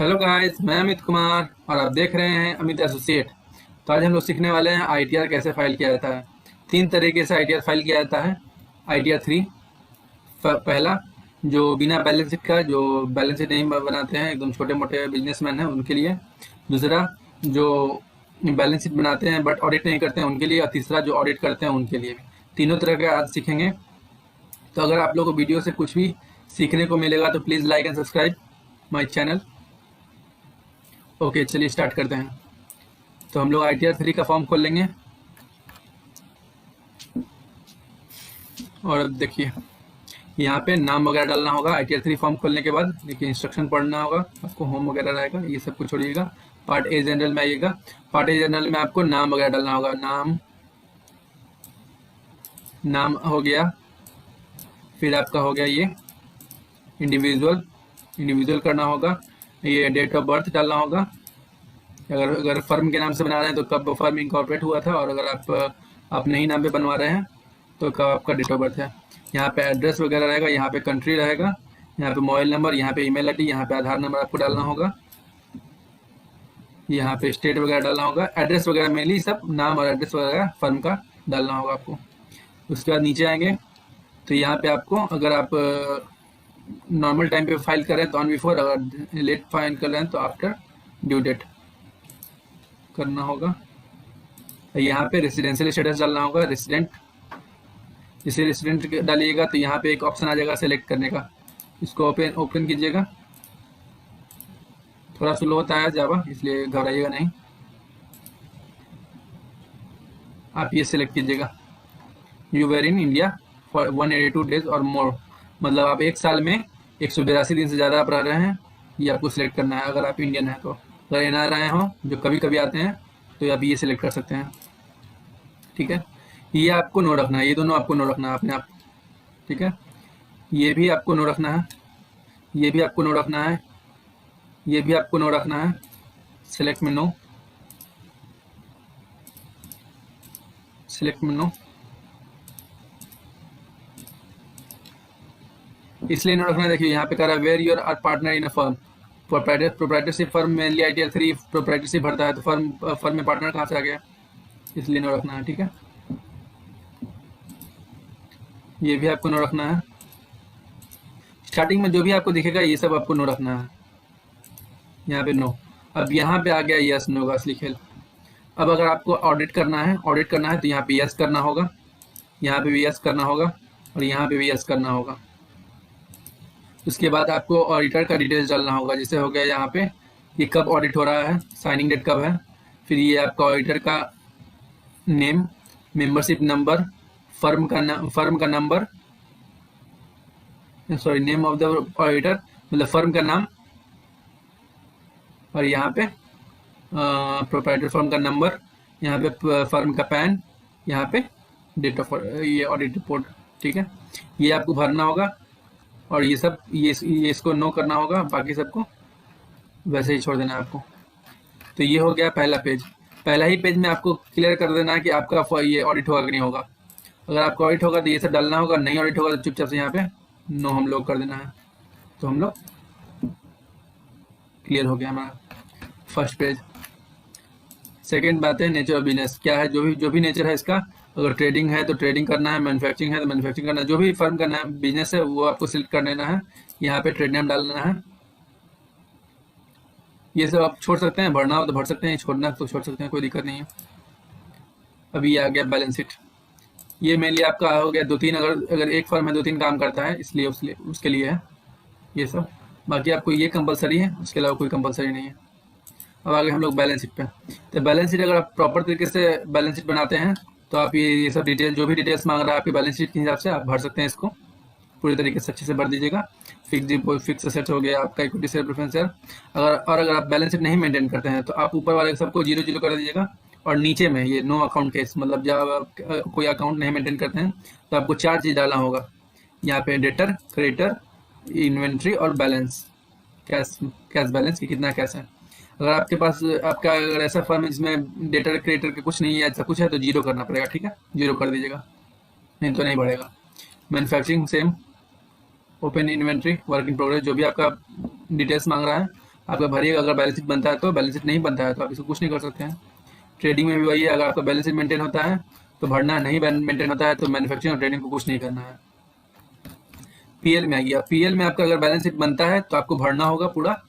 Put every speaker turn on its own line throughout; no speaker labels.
Hello guys, मैं अमित कुमार और आप देख रहे हैं अमित एसोसिएट। तो आज हम लोग सीखने वाले हैं आईटीआर कैसे फाइल किया जाता है। तीन तरीके से आईटीआर फाइल किया जाता है। आईटीआर 3 पहला, जो बिना बैलेंस शीट का, जो बैलेंस शीट नहीं बनाते हैं, एकदम छोटे मोटे बिजनेसमैन हैं उनके लिए। दूसरा, जो बैलेंस शीट बनाते हैं बट ऑडिट नहीं करते हैं उनके लिए। और तीसरा, जो ऑडिट करते हैं उनके लिए भी। तीनों तरह के आज सीखेंगे। तो अगर आप लोग को वीडियो से कुछ भी सीखने को मिलेगा तो please like and subscribe my channel. Okay, चलिए स्टार्ट करते हैं। तो हम लोग आईटीआर 3 का फॉर्म खोल लेंगे और देखिए यहाँ पे नाम वगैरह डालना होगा। आईटीआर 3 फॉर्म खोलने के बाद देखिए इंस्ट्रक्शन पढ़ना होगा आपको, होम वगैरह रहेगा, ये सब कुछ छोड़िएगा। पार्ट ए जनरल में आइएगा। पार्ट ए जनरल में आपको नाम वगैरह डालना होगा। नाम हो गया। फिर आपका हो गया ये इंडिविजुअल करना होगा। ये डेट ऑफ बर्थ डालना होगा। अगर फर्म के नाम से बना रहे हैं तो कब फर्म इनकॉर्पोरेट हुआ था, और अगर आप नई नाम पे बनवा रहे हैं तो कब आपका डेट ऑफ बर्थ है। यहाँ पे एड्रेस वगैरह रहेगा, यहाँ पे कंट्री रहेगा, यहाँ पे मोबाइल नंबर, यहाँ पे ईमेल आईडी, यहाँ पे आधार नंबर आपको डालना होगा, यहाँ पे स्टेट वगैरह डालना होगा। एड्रेस वगैरह मेनली सब नाम और एड्रेस वगैरह फर्म का डालना होगा आपको। उसके बाद नीचे आएंगे तो यहाँ पे आपको, अगर आप नॉर्मल टाइम पे फाइल करें तो ऑन बिफोर, अगर लेट फाइल कर रहे हैं तो आफ्टर ड्यू डेट करना होगा। यहाँ पे रेसिडेंशियल स्टेटस डालना होगा, रेसिडेंट। जैसे रेसिडेंट डालिएगा तो यहाँ पे एक ऑप्शन आ जाएगा सेलेक्ट करने का, इसको ओपन कीजिएगा। थोड़ा स्लो होता है जावा, इसलिए घबराइएगा नहीं। आप ये सिलेक्ट कीजिएगा, you were in India for 182 days और मोर, मतलब आप एक साल में 182 दिन से ज़्यादा आप रह रहे हैं, ये आपको सिलेक्ट करना है अगर आप इंडियन हैं तो। अगर एनआरआई हो जो कभी कभी आते हैं तो आप ये सिलेक्ट कर सकते हैं। ठीक है, ये आपको नो रखना है, ये दोनों आपको नो रखना है अपने आप। ठीक है, ये भी आपको नो रखना है, ये भी आपको नो रखना है, ये भी आपको नो रखना है। सिलेक्ट में नो, सिलेक्ट में नो। इसलिए नो रखना है, देखिए यहाँ पे कह रहा है where your are partner in a firm. Proprietorship firm में लिया आईटीआर 3 प्रोप्राइटरशिप भरता है तो फर्म में पार्टनर कहाँ से आ गया, इसलिए नो रखना है। ठीक है, ये भी आपको नो रखना है। स्टार्टिंग में जो भी आपको दिखेगा ये सब आपको नो रखना है। यहाँ पे नो। अब यहाँ पे आ गया यस नो का लिखे। अब अगर आपको ऑडिट करना है तो यहाँ पे यस करना होगा, यहाँ पे भी यस करना होगा, और यहाँ पे भी यस करना होगा। उसके बाद आपको ऑडिटर का डिटेल्स डालना होगा, जैसे हो गया यहाँ पे ये कब ऑडिट हो रहा है, साइनिंग डेट कब है। फिर ये आपका ऑडिटर का नेम, मेंबरशिप नंबर, फर्म का number, sorry name of the auditor मतलब फर्म का नाम, और यहाँ पे प्रोप्राइटर फर्म का नंबर, यहाँ पे फर्म का पैन, यहाँ पे डेट ऑफ ये ऑडिट रिपोर्ट। ठीक है, ये आपको भरना होगा, और ये सब ये इसको नो करना होगा, बाकी सबको वैसे ही छोड़ देना है आपको। तो ये हो गया पहला पेज। पहला ही पेज में आपको क्लियर कर देना है कि आपका ये ऑडिट होगा कि नहीं होगा। अगर आपका ऑडिट होगा तो ये सब डालना होगा, नहीं ऑडिट होगा तो चुपचाप से यहाँ पे नो हम लोग कर देना है। तो हम लोग क्लियर हो गया हमारा फर्स्ट पेज। सेकेंड बात है नेचर ऑफ बिजनेस, क्या है, जो भी नेचर है इसका। अगर ट्रेडिंग है तो ट्रेडिंग करना है, मैन्युफैक्चरिंग है तो मैन्युफैक्चरिंग करना है, जो भी फर्म का नाम बिजनेस है वो आपको सिलेक्ट कर लेना है। यहाँ पे ट्रेड नेम डालना है। ये सब आप छोड़ सकते हैं, भरना हो तो भर सकते हैं, छोड़ना तो छोड़ सकते हैं, कोई दिक्कत नहीं है। अभी आ गया बैलेंस शीट। ये मेनली आपका हो गया दो तीन, अगर एक फर्म है 2-3 काम करता है इसलिए उसके लिए है ये सब। बाकी आपको ये कंपलसरी है, उसके अलावा कोई कंपलसरी नहीं है। अब आगे हम लोग बैलेंस शीट पे। तो बैलेंस शीट अगर आप प्रॉपर तरीके से बैलेंस शीट बनाते हैं तो आप ये सब डिटेल, जो भी डिटेल्स मांग रहा है आपकी बैलेंस शीट के हिसाब से आप भर सकते हैं। इसको पूरी तरीके से अच्छे से भर दीजिएगा। फिक्स एसेट्स हो गया आपका, इक्विटी शेयर प्रेफरेंस शेयर। अगर आप बैलेंस शीट नहीं मेंटेन करते हैं तो आप ऊपर वाले सबको 0-0 कर दीजिएगा, और नीचे में ये नो अकाउंट केस, मतलब जब आप कोई अकाउंट नहीं मेंटेन करते हैं तो आपको 4 चीज़ डालना होगा। यहाँ पे डेटर, क्रेडिटर, इन्वेंट्री और बैलेंस, कैश बैलेंस कि कितना कैश है। अगर आपके पास आपका अगर ऐसा फर्म है जिसमें डेटर क्रेडिटर के कुछ नहीं है, ऐसा कुछ है तो 0 करना पड़ेगा। ठीक है, 0 कर दीजिएगा, नहीं तो नहीं बढ़ेगा। Manufacturing same, open inventory, work in progress, जो भी आपका डिटेल्स मांग रहा है आपका भरिएगा। अगर बैलेंस शीट बनता है तो, बैलेंस शीट नहीं बनता है तो आप इसको कुछ नहीं कर सकते हैं। ट्रेडिंग में भी वही है, अगर आपका बैलेंस शीट मेंटेन होता है तो भरना, नहीं मेंटेन होता है तो मैन्युफैक्चरिंग और ट्रेडिंग को कुछ नहीं करना है। पीएल में आ गया, पीएल में आपका अगर बैलेंस शीट बनता है तो आपको भरना होगा पूरा।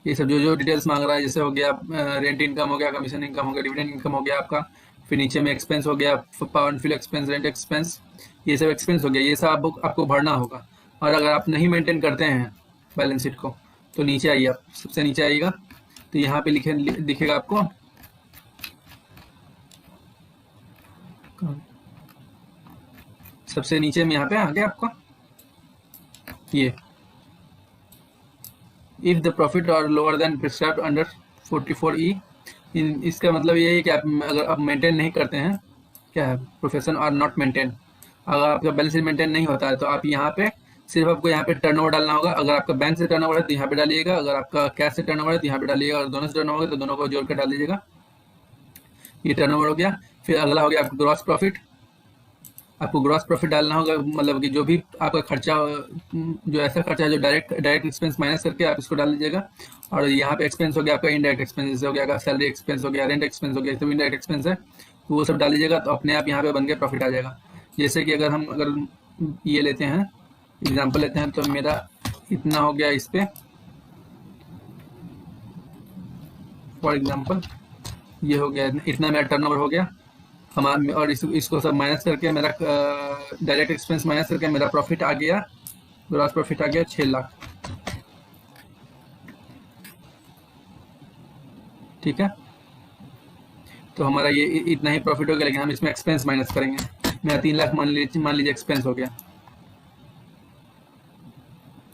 ये सब जो जो डिटेल्स मांग रहा है, जैसे हो गया रेंट इनकम हो गया, कमीशन इनकम हो गया, डिविडेंड इनकम हो गया आपका, फिर नीचे में एक्सपेंस हो गया, power and fuel expense, rent expense, ये सब एक्सपेंस हो गया, ये सब आपको भरना होगा। और अगर आप नहीं मेंटेन करते हैं बैलेंस शीट को तो नीचे आइए, आप सबसे नीचे आइएगा तो यहाँ पे दिखेगा आपको सबसे नीचे में, यहाँ पे आ गया आपको ये, if the profit are lower than prescribed under 44E, इसका मतलब ये है कि आप अगर आप मेंटेन नहीं करते हैं, क्या है, प्रोफेशन आर नॉट मेंटेन, अगर आपका बैलेंस शीट मेंटेन नहीं होता है तो आप यहाँ पे सिर्फ आपको यहाँ पे टर्नओवर डालना होगा। अगर आपका बैंक से टर्नओवर है तो यहाँ पे डालिएगा, अगर आपका कैश से टर्नओवर है तो यहाँ पे डालिएगा, और दोनों से टर्नओवर है तो दोनों को जोड़ कर डाल दीजिएगा। ये टर्नओवर हो गया। फिर अगला हो गया आपका ग्रॉस प्रॉफिट, आपको ग्रॉस प्रॉफिट डालना होगा, मतलब कि जो भी आपका खर्चा, जो ऐसा खर्चा है जो डायरेक्ट एक्सपेंस माइनस करके आप इसको डाल दीजिएगा। और यहाँ पे एक्सपेंस हो गया आपका इनडायरेक्ट एक्सपेंस, जैसे हो गया सैलरी एक्सपेंस हो गया, रेंट एक्सपेंस हो गया, सब इनडायरेक्ट एक्सपेंस है, तो वो सब डाल दीजिएगा तो अपने आप यहाँ पे बन के प्रॉफिट आ जाएगा। जैसे कि अगर ये लेते हैं, एग्जाम्पल लेते हैं, तो मेरा इतना हो गया इस पे, फॉर एग्जाम्पल ये हो गया, इतना मेरा टर्नओवर हो गया हमारा, और इसको सब माइनस करके मेरा डायरेक्ट एक्सपेंस माइनस करके मेरा प्रॉफिट आ गया, ग्रॉस प्रॉफिट आ गया 6 लाख। ठीक है, तो हमारा ये इतना ही प्रॉफिट हो गया, लेकिन हम इसमें एक्सपेंस माइनस करेंगे। मेरा 3 लाख मान लीजिए एक्सपेंस हो गया,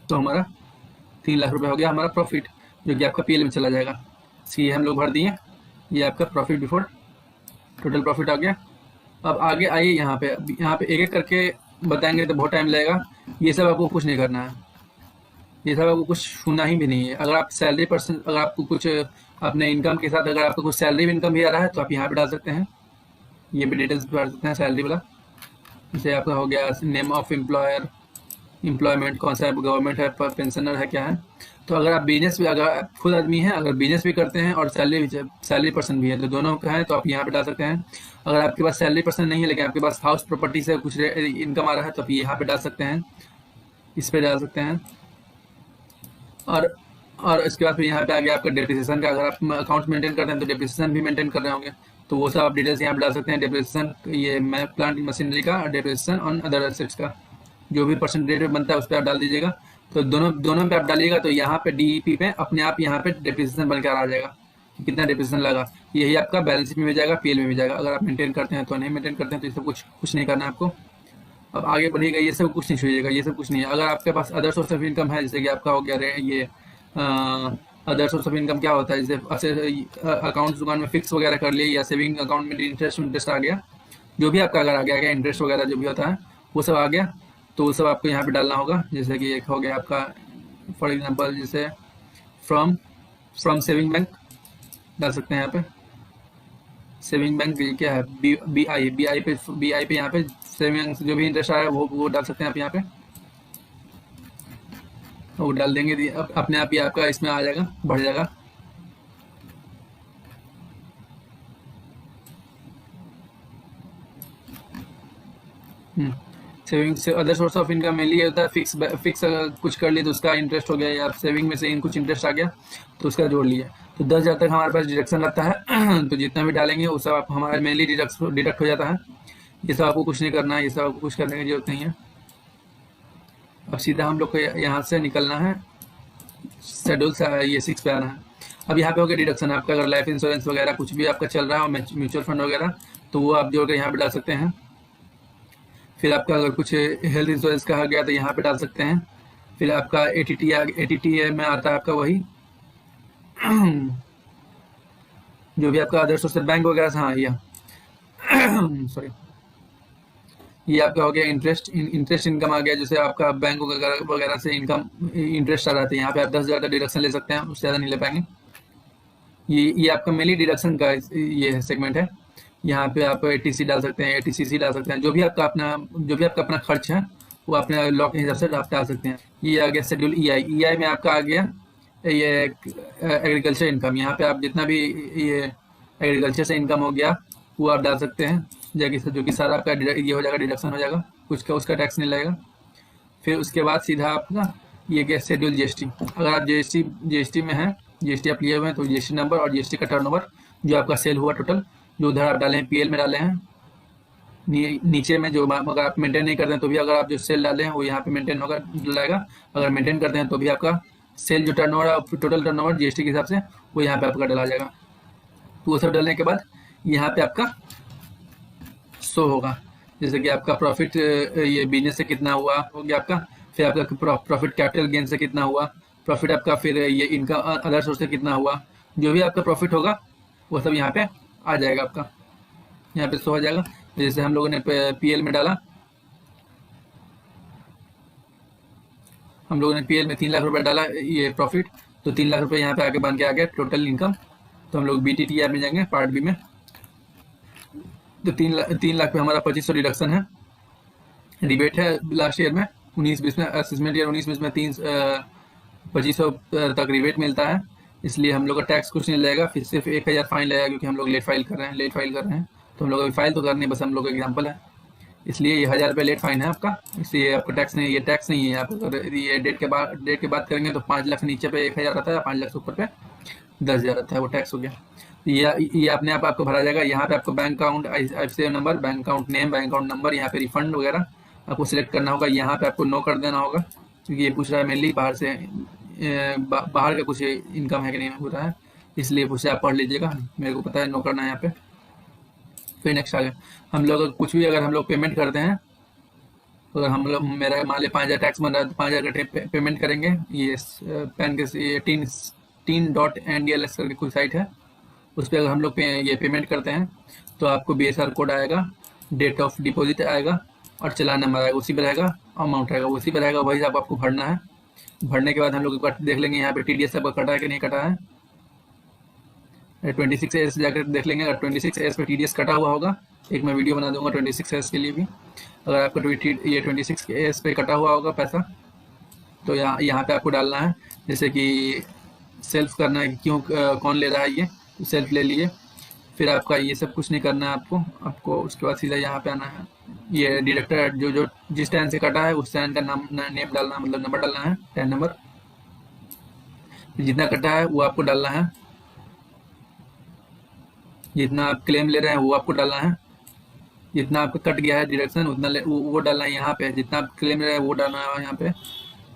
तो हमारा 3 लाख रुपए हो गया हमारा प्रॉफिट, जो कि आपका पीएल में चला जाएगा। इसकी हम लोग भर दिए, ये आपका प्रॉफिट बिफोर टोटल प्रॉफिट आ गया। अब आगे आइए, यहाँ पे एक एक करके बताएंगे तो बहुत टाइम लगेगा। ये सब आपको कुछ नहीं करना है, ये सब आपको कुछ सुनना ही भी नहीं है। अगर आप सैलरी पर्सन, अगर आपको कुछ अपने इनकम के साथ अगर आपको कुछ सैलरी इनकम भी आ रहा है तो आप यहाँ पे डाल सकते हैं, ये भी डिटेल्स डाल सकते हैं सैलरी वाला। जैसे आपका हो गया नेम ऑफ एम्प्लॉयर, एम्प्लॉयमेंट कौन सा है, गवर्नमेंट है, पेंशनर है, क्या है। तो अगर आप बिजनेस भी, अगर आप खुद आदमी हैं, अगर बिजनेस भी करते हैं और सैलरी पर्सन भी है, तो दोनों का है तो आप यहाँ पे डाल सकते हैं। अगर आपके पास सैलरी पर्सन नहीं है लेकिन आपके पास हाउस प्रॉपर्टी से कुछ इनकम आ रहा है तो आप यहाँ पे डाल सकते हैं, इस पे डाल सकते हैं। और इसके बाद फिर यहाँ पे आ गया आपका डेप्रिसिएशन का, अगर आप अकाउंट मेंटेन करते हैं तो डेप्रिसिएशन भी मेंटेन कर रहे होंगे, तो वो सब आप डिटेल्स यहाँ पे डाल सकते हैं। डेप्रिसिएशन, ये प्लांट मशीनरी का, डेप्रिसिएशन ऑन अदर एसेट्स का, जो भी परसेंटेज बनता है उस पर आप डाल दीजिएगा। तो दोनों पे आप डालिएगा तो यहाँ पे डीईपी पे अपने आप यहाँ पे डेप्रिसिएशन बनकर आ जाएगा कि कितना डेप्रिसिएशन लगा। यही आपका बैलेंस शीट में भी जाएगा, पीएल में भी जाएगा। अगर आप मेंटेन करते हैं तो, नहीं मेंटेन करते हैं तो ये सब कुछ नहीं करना है आपको। अब आगे बढ़िएगा, ये सब कुछ नहीं छूइएगा, ये सब कुछ नहीं है। अगर आपके पास अदर सोर्स ऑफ इनकम है, जैसे कि आपका हो गया ये अदर सोर्स ऑफ इनकम क्या होता है, जैसे अकाउंट दुकान में फिक्स वगैरह कर लिए, या सेविंग अकाउंट में इंटरेस्ट आ गया, जो भी आपका अगर आ गया इंटरेस्ट वगैरह जो भी होता है वो सब आ गया, तो वो सब आपको यहाँ पे डालना होगा। जैसे कि एक हो गया आपका फॉर एग्जांपल, जैसे फ्रॉम सेविंग बैंक डाल सकते हैं यहाँ पे। सेविंग बैंक क्या है, बी आई पे यहाँ पे सेविंग जो भी इंटरेस्ट आया वो डाल सकते हैं आप यहाँ पे, वो डाल देंगे, अपने आप ही आपका इसमें आ जाएगा, बढ़ जाएगा। सेविंग से अदर सोर्स ऑफ इनकम में लिए होता है, फिक्स अगर कुछ कर लिए तो उसका इंटरेस्ट हो गया, या सेविंग में से कुछ इंटरेस्ट आ गया तो उसका जोड़ लिया, तो 10,000 तक हमारे पास डिडक्शन लगता है। तो जितना भी डालेंगे वो सब आप हमारा मेनली डिडक्ट हो जाता है। ये सब आपको कुछ नहीं करना है, ये सब आपको कुछ करने की जरूरत नहीं है। अब सीधा हम लोग को यहाँ से निकलना है, शेड्यूल से ये 6 पे आना है। अब यहाँ पे हो गया डिडक्शन, आपका अगर लाइफ इंश्योरेंस वगैरह कुछ भी आपका चल रहा है, म्यूचुअल फंड वगैरह, तो वो आप जोड़ कर यहाँ पे डाल सकते हैं। फिर आपका अगर कुछ हेल्थ इंश्योरेंस का आ गया तो यहाँ पे डाल सकते हैं। फिर आपका एटीटी में आता है आपका वही जो भी आपका अदर सोर्स बैंक वगैरह से, हाँ ये सॉरी, ये आपका हो गया इंटरेस्ट इनकम आ गया। जैसे आपका बैंक वगैरह से इनकम इंटरेस्ट आ रहा है, यहाँ पे आप 10,000 का डिडक्शन ले सकते हैं, उससे ज़्यादा नहीं ले पाएंगे। ये आपका मेनली डिडक्शन का ये सेगमेंट है। यहाँ पे आप एटीसी डाल सकते हैं, एटीसीसी डाल सकते हैं, जो भी आपका अपना खर्च है वो अपने लॉ के हिसाब से आप डाल सकते हैं। ये आ गया शेड्यूल ईआई में आपका आ गया ये एग्रीकल्चर इनकम, यहाँ पे आप जितना भी ये एग्रीकल्चर से इनकम हो गया वो आप डाल सकते हैं, जो कि सारा आपका ये हो जाएगा, डिडक्शन हो जाएगा, कुछ का उसका टैक्स नहीं लगेगा। फिर उसके बाद सीधा आपका ये गया शेड्यूल जीएसटी। अगर आप जीएसटी में हैं, जीएसटी आप लिए हुए हैं, तो जीएसटी नंबर और जीएसटी का टर्नओवर जो आपका सेल हुआ टोटल, जो उधर आप डाले हैं पीएल में डाले हैं, नीचे में जो अगर आप मेंटेन नहीं करते हैं तो भी अगर आप जो सेल डाले हैं वो यहाँ पे मेंटेन होगा, डलाएगा। अगर मेंटेन करते हैं तो भी आपका सेल जो टर्नओवर है, टोटल टर्नओवर जीएसटी के हिसाब से वो यहाँ पे आपका डला जाएगा। तो वो सब डालने के बाद यहाँ पे आपका शो होगा, जैसे कि आपका प्रॉफिट ये बिजनेस से कितना हुआ हो गया आपका, फिर आपका प्रॉफिट कैपिटल गेन से कितना हुआ, प्रॉफिट आपका फिर ये इनका अदर सोर्स से कितना हुआ, जो भी आपका प्रॉफिट होगा वो सब यहाँ पे आ जाएगा, आपका यहाँ पे शो हो जाएगा। जैसे हम लोगों ने पीएल में डाला, हम लोगों ने पीएल में 3 लाख रुपए डाला ये प्रॉफिट, तो 3 लाख रुपए यहाँ पे आके बन के आ गया टोटल इनकम। तो हम लोग बीटीटी में जाएंगे पार्ट बी में, तो 3 लाख पे हमारा 2500 डिडक्शन है, रिबेट है लास्ट ईयर में 19-20 में, असेसमेंट ईयर 19-20 में 2500 तक रिबेट मिलता है, इसलिए हम लोग का टैक्स कुछ नहीं लगेगा। फिर सिर्फ 1000 फाइन लगेगा क्योंकि हम लोग लेट फाइल कर रहे हैं, तो हम लोग अभी फाइल तो करनी, बस हम लोग का एग्जाम्पल है, इसलिए ये 1000 रुपये लेट फाइन है आपका, इसलिए आपका टैक्स नहीं, ये टैक्स नहीं है। आप अगर ये डेट के बाद करेंगे तो 5 लाख नीचे पे 1000 आता है, 5 लाख से ऊपर पे 10,000 आता है, वो टैक्स हो गया। ये अपने आप आपको भरा जाएगा। यहाँ पे आपको bank account, IFSC number, bank account name, bank account number, यहाँ पे रिफंड वगैरह आपको सिलेक्ट करना होगा। यहाँ पे आपको नो कर देना होगा क्योंकि ये पूछ रहा है मेनली बाहर से बाहर का कुछ इनकम है कि नहीं हो रहा है, इसलिए पूछे, आप पढ़ लीजिएगा, मेरे को पता है नो करना है यहाँ पे। फिर नेक्स्ट आ गया, हम लोग कुछ भी अगर हम लोग पेमेंट करते हैं, अगर हम लोग मेरा मान लिया 5000 टैक्स बन रहा है तो 5000 का पेमेंट करेंगे। ये पैन के ये teen.ndls करके कोई साइट है, उस पर अगर हम लोग ये पेमेंट करते हैं तो आपको बीएसआर कोड आएगा, डेट ऑफ डिपॉजिट आएगा और चालान नंबर आएगा, उसी पर रहेगा, अमाउंट रहेगा उसी पर रहेगा, वही आपको भरना है। भरने के बाद हम लोग देख लेंगे यहाँ पे टीडीएस आपका कटा है कि नहीं कटा है, 26S जाकर देख लेंगे। अगर 26S पे टीडीएस कटा हुआ होगा, एक मैं वीडियो बना दूंगा 26S के लिए भी, अगर आपका ये 26S पे कटा हुआ होगा पैसा, तो यहाँ पे आपको डालना है, जैसे कि सेल्फ करना है कि क्यों कौन ले रहा है, ये तो सेल्फ ले लिए। फिर आपका ये सब कुछ नहीं करना है आपको उसके बाद सीधा यहाँ पे आना है, ये डिडक्टर जो जिस टैन से कटा है उस टैन का नेम डालना है, मतलब नंबर डालना है, टैन नंबर, जितना कटा है वो आपको डालना है, जितना आप क्लेम ले रहे हैं वो आपको डालना है, जितना आपका कट गया है डिडक्शन उतना वो डालना है यहाँ पे, जितना आप क्लेम ले रहे हैं वो डालना है यहाँ पे,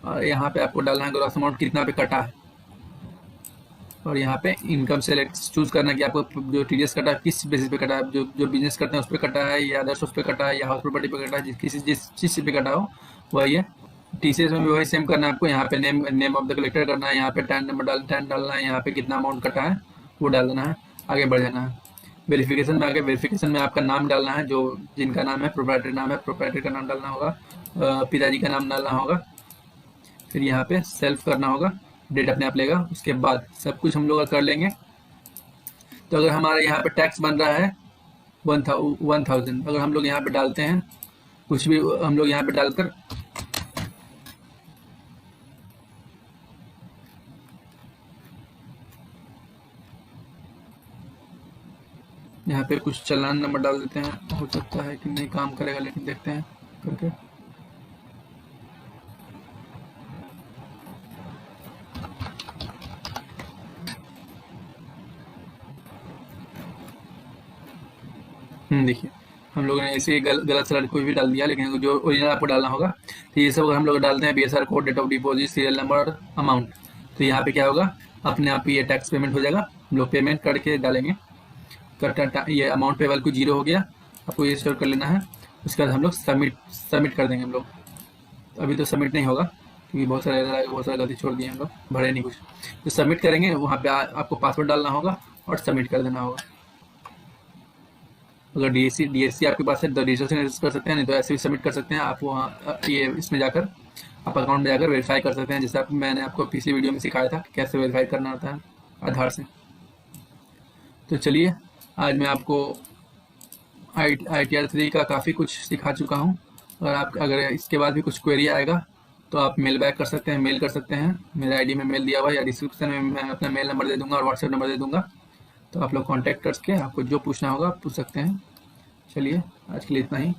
और यहाँ पे आपको डालना है ग्रॉस अमाउंट कितना पे कटा है, और यहाँ पे इनकम सेलेक्ट चूज करना है कि आपको जो टीडीएस कटा है किस बेसिस पे कटा है, जो बिजनेस करते हैं उस पर कटा है, या अदर्स उस पर कटा है, या हाउस प्रॉपर्टी पे कटा है, जिस चीज़ पे कटा हो वही है। टीसीएस में भी वही सेम करना है आपको, यहाँ पे नेम ऑफ द कलेक्टर करना है, यहाँ पे टैन नंबर टैन डालना है, यहाँ पे कितना अमाउंट कटा है वो डाल देना है, आगे बढ़ जाना है। वेरिफिकेशन में आगे, वेरिफिकेशन में आपका नाम डालना है, जो जिनका नाम है प्रोप्राइटर नाम है, प्रोप्राइटर का नाम डालना होगा, पिताजी का नाम डालना होगा, फिर यहाँ पे सेल्फ करना होगा, डेट अपने आप लेगा। उसके बाद सब कुछ हम लोग कर लेंगे। तो अगर हमारे यहाँ पे टैक्स बन रहा है 1000, अगर हम लोग यहाँ पे डालते हैं कुछ भी, हम लोग यहाँ पे डालकर यहाँ पे कुछ चालान नंबर डाल देते हैं, हो सकता है कि नहीं काम करेगा, लेकिन देखते हैं करके। देखिए हम लोगों ने ऐसे गलत सलाह कोई भी डाल दिया, लेकिन जो ओरिजिनल आपको डालना होगा। तो ये सब अगर हम लोग डालते हैं BSR code, date of deposit, serial number, amount, तो यहाँ पे क्या होगा, अपने आप ये टैक्स पेमेंट हो जाएगा। हम लोग पेमेंट करके डालेंगे, ये अमाउंट पेबल को 0 हो गया, आपको ये स्टोर कर लेना है। उसके बाद हम लोग सबमिट कर देंगे हम लोग। अभी तो सबमिट नहीं होगा क्योंकि बहुत सारा गलती छोड़ दिए हम लोग, भरे नहीं कुछ, तो सबमिट करेंगे। वहाँ पे आपको पासवर्ड डालना होगा और सबमिट कर देना होगा। अगर डीएससी आपके पास है तो डिजिटल सिग्नेचर कर सकते हैं, नहीं तो ऐसे भी सबमिट कर सकते हैं। आप वहाँ ये इसमें जाकर आप अकाउंट में जाकर वेरीफाई कर सकते हैं, जैसे मैंने आपको पिछली वीडियो में सिखाया था कैसे वेरीफाई करना होता है आधार से। तो चलिए आज मैं आपको ITR 3 का काफ़ी कुछ सिखा चुका हूँ, और आप अगर इसके बाद भी कुछ क्वेरी आएगा तो आप मेल बैक कर सकते हैं, मेल कर सकते हैं। मेरे आईडी में मेल दिया हुआ है, या डिस्क्रिप्शन में मैं अपना मेल नंबर दे दूंगा और व्हाट्सएप नंबर दे दूंगा। तो आप लोग कांटेक्ट करके आपको जो पूछना होगा आप पूछ सकते हैं। चलिए आज के लिए इतना ही।